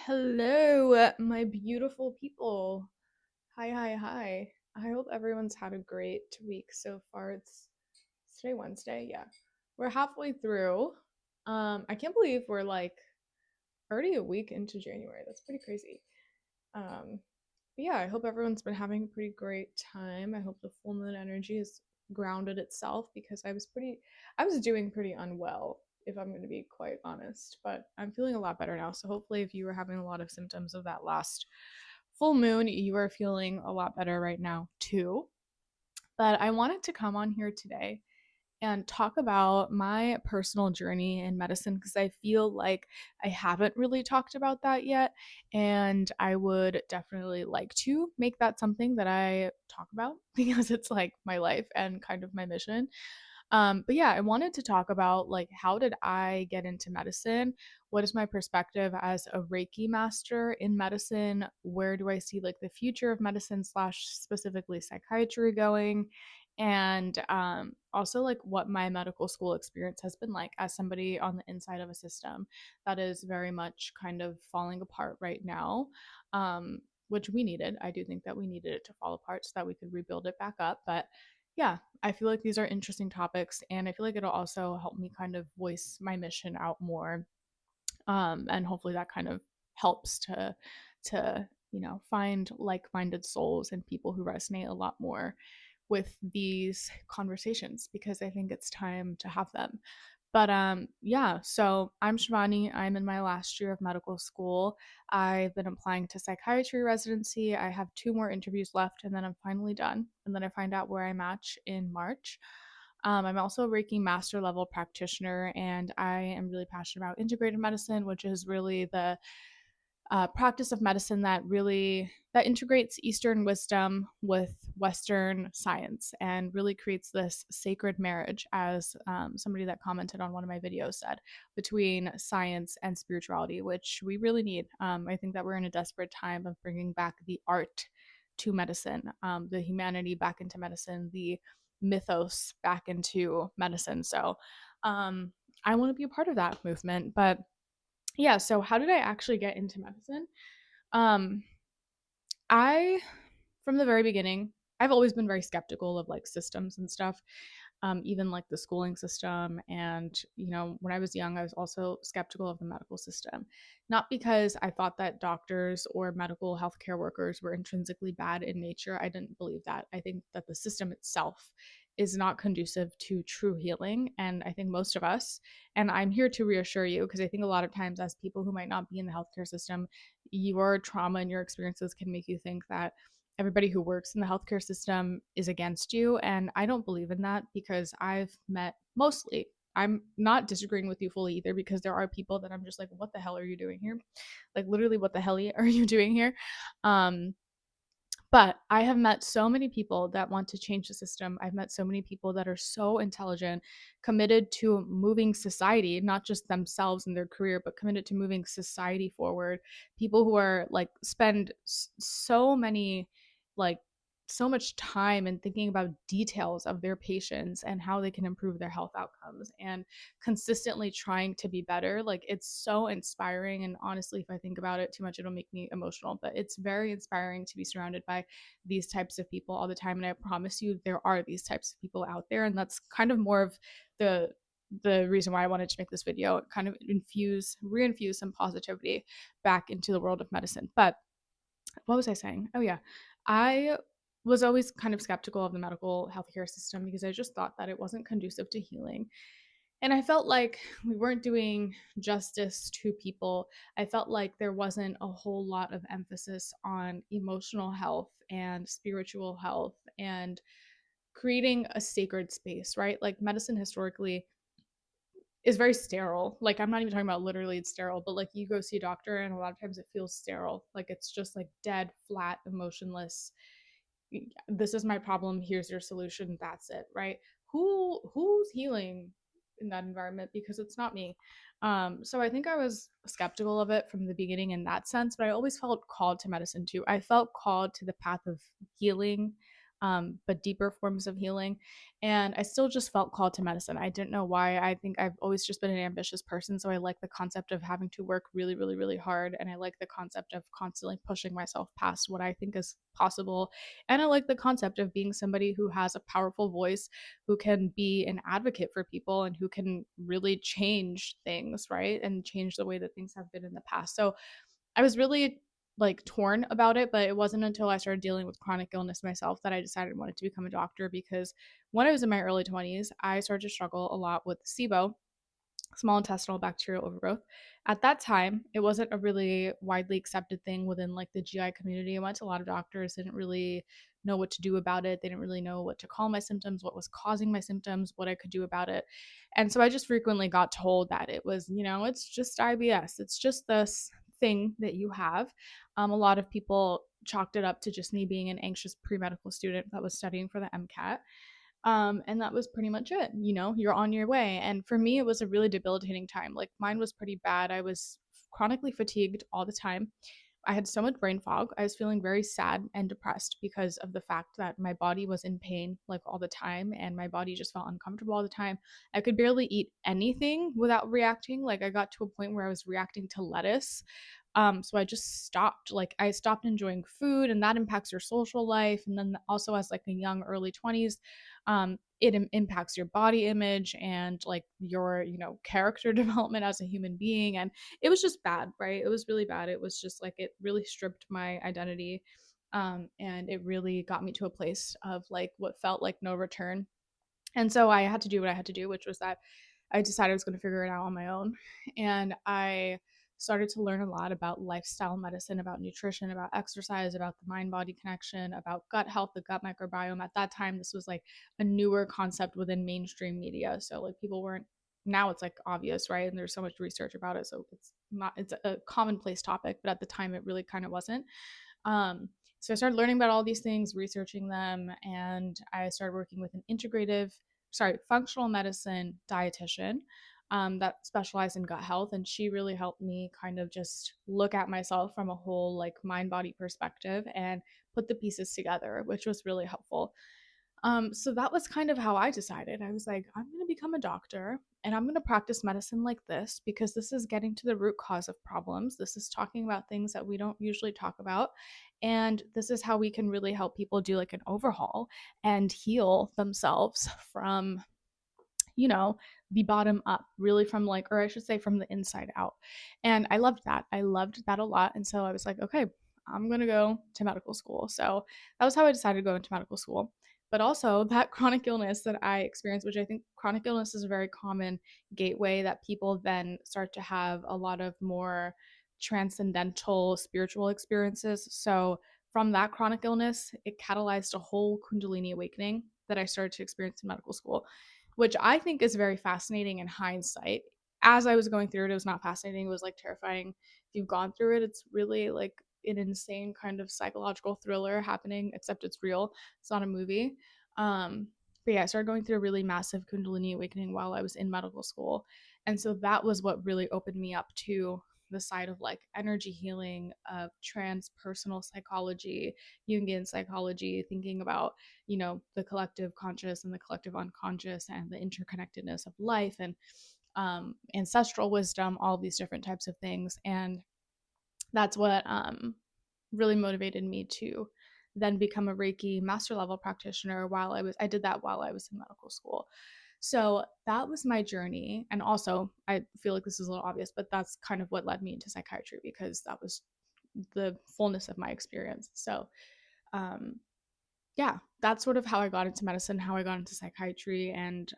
Hello, my beautiful people. Hi, hi, hi. I hope everyone's had a great week so far. It's today Wednesday. Yeah. We're halfway through. I can't believe we're like already a week into January. That's pretty crazy. Um, but yeah, I hope everyone's been having a pretty great time. I hope the full moon energy has grounded itself because I was doing pretty unwell, if I'm going to be quite honest, but I'm feeling a lot better now. So hopefully, if you were having a lot of symptoms of that last full moon, you are feeling a lot better right now too. But I wanted to come on here today and talk about my personal journey in medicine because I feel like I haven't really talked about that yet. And I would definitely like to make that something that I talk about because it's like my life and kind of my mission. But yeah, I wanted to talk about like how did I get into medicine? What is my perspective as a Reiki master in medicine? Where do I see like the future of medicine slash specifically psychiatry going? And also like what my medical school experience has been like as somebody on the inside of a system that is very much kind of falling apart right now. Which we needed. I do think that we needed it to fall apart so that we could rebuild it back up. But yeah, I feel like these are interesting topics, and I feel like it'll also help me kind of voice my mission out more. And hopefully that kind of helps to find like-minded souls and people who resonate a lot more with these conversations because I think it's time to have them. But yeah, so I'm Shivani. I'm in my last year of medical school. I've been applying to psychiatry residency. I have two more interviews left, and then I'm finally done. And then I find out where I match in March. I'm also a Reiki master level practitioner, and I am really passionate about integrative medicine, which is really the practice of medicine that integrates Eastern wisdom with Western science and really creates this sacred marriage, as somebody that commented on one of my videos said, between science and spirituality, which we really need. I think that we're in a desperate time of bringing back the art to medicine, the humanity back into medicine, the mythos back into medicine. So um, I want to be a part of that movement. But yeah, so how did I actually get into medicine? Um, I, from the very beginning, I've always been very skeptical of like systems and stuff, even like the schooling system. And, when I was young, I was also skeptical of the medical system. Not because I thought that doctors or medical healthcare workers were intrinsically bad in nature. I didn't believe that. I think that the system itself is not conducive to true healing. And I think most of us, and I'm here to reassure you, because I think a lot of times, as people who might not be in the healthcare system, your trauma and your experiences can make you think that everybody who works in the healthcare system is against you. And I don't believe in that because I've met mostly, I'm not disagreeing with you fully either because there are people that I'm just like, what the hell are you doing here? Like, literally, what the hell are you doing here? Um, but I have met so many people that want to change the system. I've met so many people that are so intelligent, committed to moving society, not just themselves and their career, but committed to moving society forward. People who are like spend so many like so much time in thinking about details of their patients and how they can improve their health outcomes and consistently trying to be better. Like, it's so inspiring. And honestly, if I think about it too much, it'll make me emotional. But it's very inspiring to be surrounded by these types of people all the time. And I promise you, there are these types of people out there. And that's kind of more of the reason why I wanted to make this video, kind of reinfuse some positivity back into the world of medicine. But what was I saying? Oh yeah. I was always kind of skeptical of the medical healthcare system because I just thought that it wasn't conducive to healing. And I felt like we weren't doing justice to people. I felt like there wasn't a whole lot of emphasis on emotional health and spiritual health and creating a sacred space, right? Like, medicine historically is very sterile. Like, I'm not even talking about literally it's sterile, but like you go see a doctor and a lot of times it feels sterile. Like, it's just like dead, flat, emotionless. This is my problem, here's your solution, that's it, right? Who's healing in that environment? Because it's not me. So I think I was skeptical of it from the beginning in that sense, but I always felt called to medicine too. I felt called to the path of healing, but deeper forms of healing. And I still just felt called to medicine. I didn't know why. I think I've always just been an ambitious person. So I like the concept of having to work really, really, really hard. And I like the concept of constantly pushing myself past what I think is possible. And I like the concept of being somebody who has a powerful voice, who can be an advocate for people, and who can really change things, right? And change the way that things have been in the past. So I was really like torn about it, but it wasn't until I started dealing with chronic illness myself that I decided I wanted to become a doctor, because when I was in my early 20s, I started to struggle a lot with SIBO, small intestinal bacterial overgrowth. At that time, it wasn't a really widely accepted thing within like the GI community. I went to a lot of doctors, didn't really know what to do about it. They didn't really know what to call my symptoms, what was causing my symptoms, what I could do about it. And so I just frequently got told that it was, it's just IBS. It's just this thing that you have. A lot of people chalked it up to just me being an anxious pre-medical student that was studying for the MCAT. And that was pretty much it. You're on your way. And for me, it was a really debilitating time. Like mine was pretty bad. I was chronically fatigued all the time. I had so much brain fog. I was feeling very sad and depressed because of the fact that my body was in pain like all the time, and my body just felt uncomfortable all the time. I could barely eat anything without reacting. Like I got to a point where I was reacting to lettuce. So I just stopped. Like I stopped enjoying food, and that impacts your social life. And then also as like a young early 20s, it impacts your body image and like your character development as a human being. And it was just bad, right? It was really bad. It was just like it really stripped my identity, and it really got me to a place of like what felt like no return. And so I had to do what I had to do, which was that I decided I was going to figure it out on my own. And I started to learn a lot about lifestyle medicine, about nutrition, about exercise, about the mind body connection, about gut health, the gut microbiome. At that time, this was like a newer concept within mainstream media. So, like, people weren't, now it's like obvious, right? And there's so much research about it. So, it's a commonplace topic, but at the time, it really kind of wasn't. So I started learning about all these things, researching them, and I started working with an functional medicine dietitian that specialized in gut health. And she really helped me kind of just look at myself from a whole like mind body perspective and put the pieces together, which was really helpful. So that was kind of how I decided. I was like, I'm going to become a doctor and I'm going to practice medicine like this because this is getting to the root cause of problems. This is talking about things that we don't usually talk about. And this is how we can really help people do like an overhaul and heal themselves from the bottom up, really from like, or I should say from the inside out. And I loved that. I loved that a lot. And so I was like, okay, I'm going to go to medical school. So that was how I decided to go into medical school. But also that chronic illness that I experienced, which I think chronic illness is a very common gateway that people then start to have a lot of more transcendental spiritual experiences. So from that chronic illness, it catalyzed a whole Kundalini awakening that I started to experience in medical school, which I think is very fascinating in hindsight. As I was going through it, it was not fascinating. It was like terrifying. If you've gone through it, it's really like an insane kind of psychological thriller happening, except it's real. It's not a movie. But yeah, I started going through a really massive Kundalini awakening while I was in medical school. And so that was what really opened me up to the side of like energy healing, of transpersonal psychology, Jungian psychology, thinking about the collective conscious and the collective unconscious and the interconnectedness of life and ancestral wisdom, all these different types of things. And that's what really motivated me to then become a Reiki master level practitioner. I did that while I was in medical school. So that was my journey. And also, I feel like this is a little obvious, but that's kind of what led me into psychiatry, because that was the fullness of my experience. So um, yeah, that's sort of how I got into medicine, how I got into psychiatry, and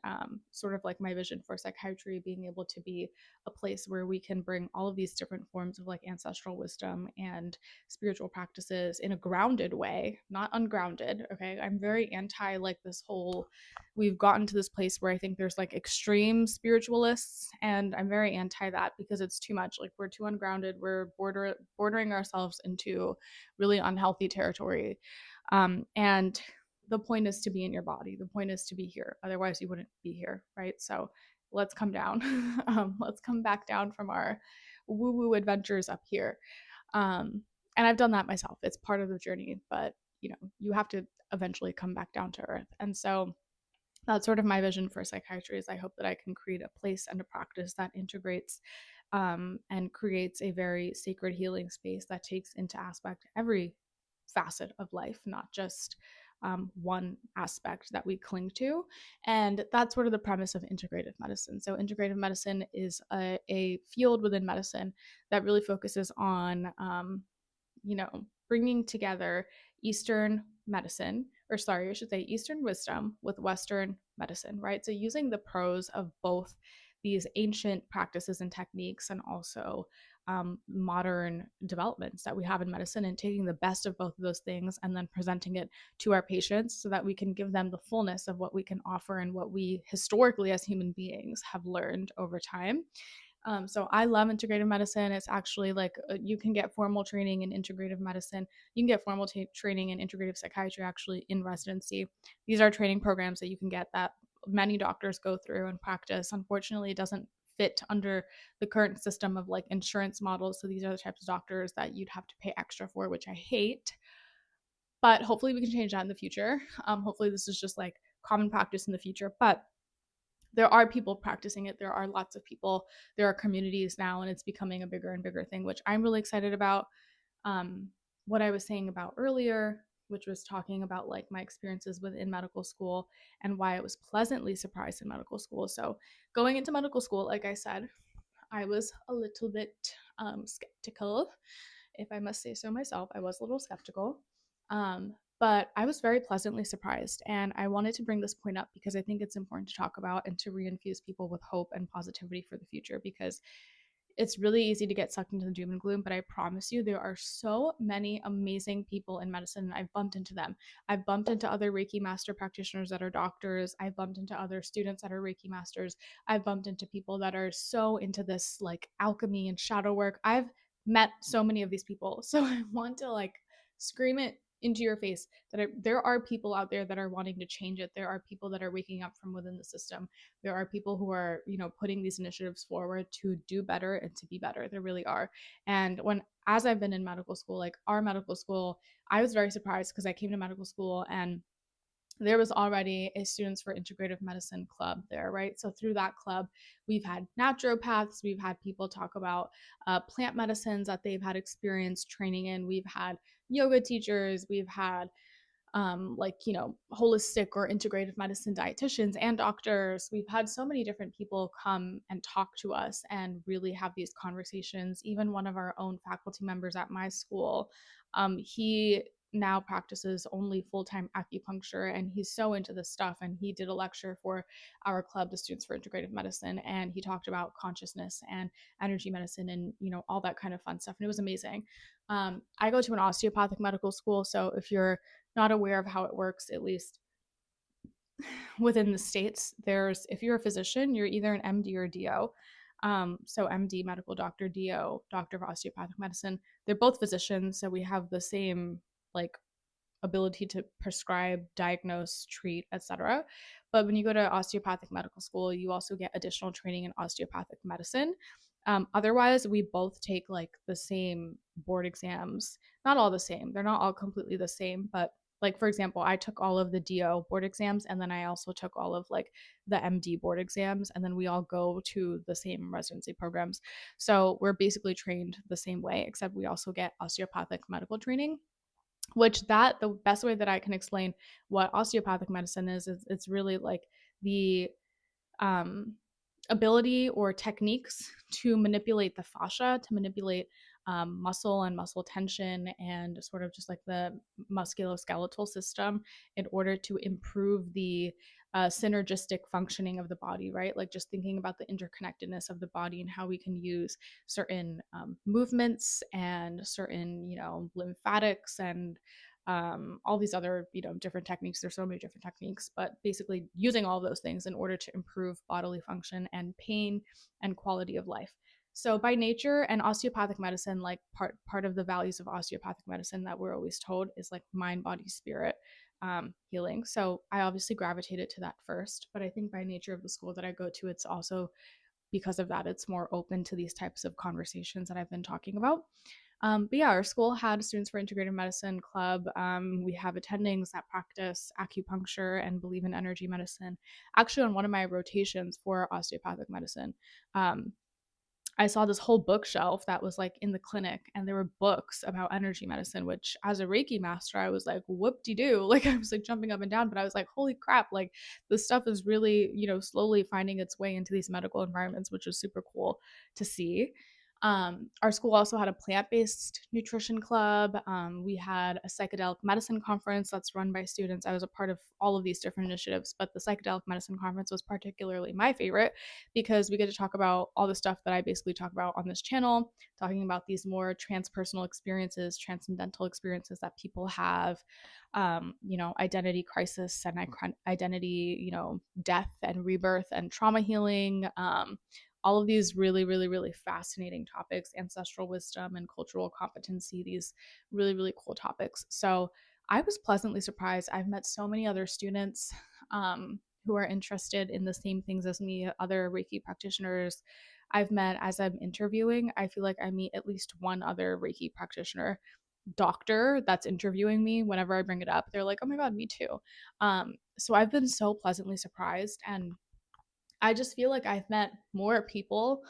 sort of like my vision for psychiatry being able to be a place where we can bring all of these different forms of like ancestral wisdom and spiritual practices in a grounded way, not ungrounded. Okay. I'm very anti like this whole, we've gotten to this place where I think there's like extreme spiritualists, and I'm very anti that because it's too much. Like we're too ungrounded. We're bordering ourselves into really unhealthy territory, and the point is to be in your body. The point is to be here. Otherwise, you wouldn't be here, right? So let's come down. Let's come back down from our woo woo adventures up here. And I've done that myself. It's part of the journey. But you have to eventually come back down to earth. And so that's sort of my vision for psychiatry. Is I hope that I can create a place and a practice that integrates and creates a very sacred healing space that takes into aspect every facet of life, not just one aspect that we cling to. And that's sort of the premise of integrative medicine. So, integrative medicine is a field within medicine that really focuses on bringing together Eastern medicine, or sorry, I should say Eastern wisdom with Western medicine, right? So using the pros of both these ancient practices and techniques and also modern developments that we have in medicine, and taking the best of both of those things and then presenting it to our patients so that we can give them the fullness of what we can offer and what we historically as human beings have learned over time. So I love integrative medicine. It's actually like you can get formal training in integrative medicine. You can get formal training in integrative psychiatry actually in residency. These are training programs that you can get that many doctors go through and practice. Unfortunately, it doesn't fit under the current system of like insurance models. So these are the types of doctors that you'd have to pay extra for, which I hate. But hopefully we can change that in the future. Hopefully this is just like common practice in the future. But there are people practicing it. There are lots of people. There are communities now, and it's becoming a bigger and bigger thing, which I'm really excited about. Um, what I was saying about earlier, which was talking about like my experiences within medical school and why I was pleasantly surprised in medical school. So, going into medical school, like I said, I was a little bit skeptical, if I must say so myself. I was a little skeptical. But I was very pleasantly surprised. And I wanted to bring this point up because I think it's important to talk about and to reinfuse people with hope and positivity for the future, because it's really easy to get sucked into the doom and gloom, but I promise you there are so many amazing people in medicine, and I've bumped into them. I've bumped into other Reiki master practitioners that are doctors. I've bumped into other students that are Reiki masters. I've bumped into people that are so into this like alchemy and shadow work. I've met so many of these people. So I want to like scream it into your face that there are people out there that are wanting to change it. There are people that are waking up from within the system. There are people who are, putting these initiatives forward to do better and to be better. There really are. And as I've been in medical school, like our medical school, I was very surprised because I came to medical school and there was already a Students for Integrative Medicine club there, right? So through that club, we've had naturopaths, we've had people talk about plant medicines that they've had experience training in, we've had yoga teachers, we've had holistic or integrative medicine dietitians and doctors. We've had so many different people come and talk to us and really have these conversations. Even one of our own faculty members at my school, he now practices only full-time acupuncture, and he's so into this stuff, and he did a lecture for our club, the Students for Integrative Medicine, and he talked about consciousness and energy medicine and all that kind of fun stuff, and it was amazing. I go to an osteopathic medical school, so if you're not aware of how it works, at least within the states, if you're a physician, you're either an MD or a DO. So MD, medical doctor, DO, doctor of osteopathic medicine. They're both physicians, so we have the same like ability to prescribe, diagnose, treat, etc. But when you go to osteopathic medical school, you also get additional training in osteopathic medicine. Otherwise, we both take like the same board exams. Not all the same. They're not all completely the same, but like for example, I took all of the DO board exams, and then I also took all of like the MD board exams, and then we all go to the same residency programs. So we're basically trained the same way, except we also get osteopathic medical training, which the best way that I can explain what osteopathic medicine is it's really like the um, ability or techniques to manipulate the fascia, to manipulate muscle and muscle tension, and sort of just like the musculoskeletal system in order to improve the synergistic functioning of the body, right? Like just thinking about the interconnectedness of the body and how we can use certain movements and certain, lymphatics and all these other, different techniques. There's so many different techniques, but basically using all of those things in order to improve bodily function and pain and quality of life. So by nature, and osteopathic medicine, like part of the values of osteopathic medicine that we're always told is like mind, body, spirit healing. So I obviously gravitated to that first, but I think by nature of the school that I go to, it's also because of that, it's more open to these types of conversations that I've been talking about. But yeah, our school had Students for Integrative Medicine Club. We have attendings that practice acupuncture and believe in energy medicine. Actually, on one of my rotations for osteopathic medicine, um, I saw this whole bookshelf that was like in the clinic, and there were books about energy medicine, which as a Reiki master, I was like, whoop de doo. Like, I was like jumping up and down, but I was like, holy crap, like this stuff is really, slowly finding its way into these medical environments, which was super cool to see. Our school also had a plant based nutrition club. We had a psychedelic medicine conference that's run by students. I was a part of all of these different initiatives, but the psychedelic medicine conference was particularly my favorite because we get to talk about all the stuff that I basically talk about on this channel, talking about these more transpersonal experiences, transcendental experiences that people have, identity crisis and identity, death and rebirth and trauma healing. All of these really, really, really fascinating topics, ancestral wisdom and cultural competency, these really, really cool topics. So I was pleasantly surprised. I've met so many other students who are interested in the same things as me, other Reiki practitioners I've met as I'm interviewing. I feel like I meet at least one other Reiki practitioner doctor that's interviewing me whenever I bring it up. They're like, oh my God, me too. So I've been so pleasantly surprised. And I just feel like I've met more people,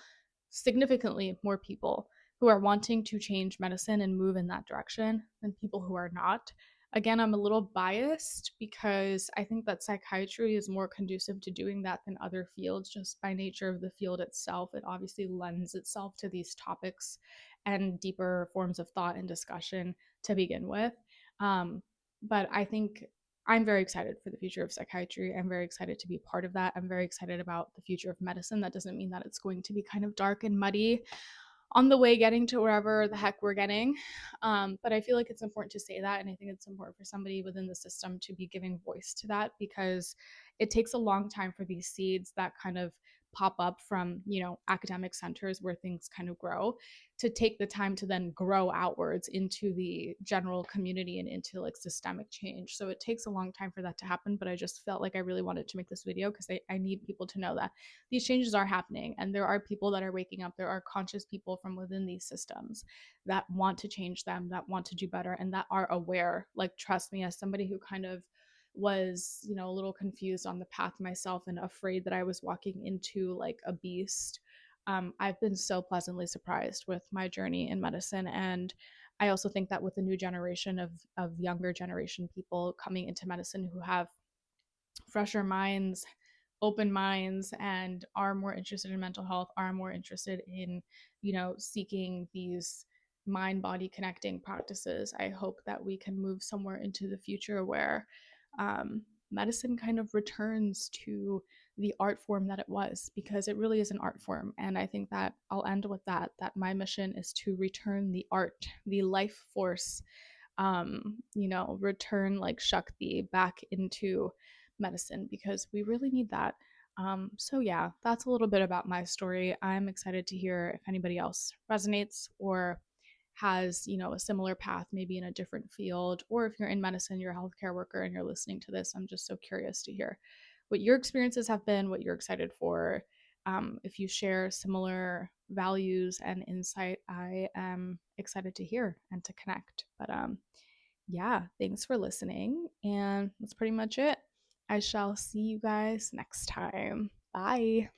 significantly more people, who are wanting to change medicine and move in that direction than people who are not. Again, I'm a little biased because I think that psychiatry is more conducive to doing that than other fields, just by nature of the field itself. It obviously lends itself to these topics and deeper forms of thought and discussion to begin with. But I think I'm very excited for the future of psychiatry. I'm very excited to be part of that. I'm very excited about the future of medicine. That doesn't mean that it's going to be kind of dark and muddy on the way getting to wherever the heck we're getting. But I feel like it's important to say that. And I think it's important for somebody within the system to be giving voice to that, because it takes a long time for these seeds that kind of pop up from, academic centers where things kind of grow, to take the time to then grow outwards into the general community and into like systemic change. So it takes a long time for that to happen. But I just felt like I really wanted to make this video because I need people to know that these changes are happening, and there are people that are waking up. There are conscious people from within these systems that want to change them, that want to do better, and that are aware. Like, trust me, as somebody who kind of was, a little confused on the path myself and afraid that I was walking into like a beast, I've been so pleasantly surprised with my journey in medicine. And I also think that with the new generation of younger generation people coming into medicine who have fresher minds, open minds, and are more interested in mental health, are more interested in, seeking these mind body connecting practices. I hope that we can move somewhere into the future where medicine kind of returns to the art form that it was, because it really is an art form. And I think that I'll end with that my mission is to return the art, the life force, return like Shakti back into medicine, because we really need that. So yeah, that's a little bit about my story. I'm excited to hear if anybody else resonates or has, a similar path, maybe in a different field, or if you're in medicine, you're a healthcare worker and you're listening to this. I'm just so curious to hear what your experiences have been, what you're excited for. If you share similar values and insight, I am excited to hear and to connect. But yeah, thanks for listening. And that's pretty much it. I shall see you guys next time. Bye.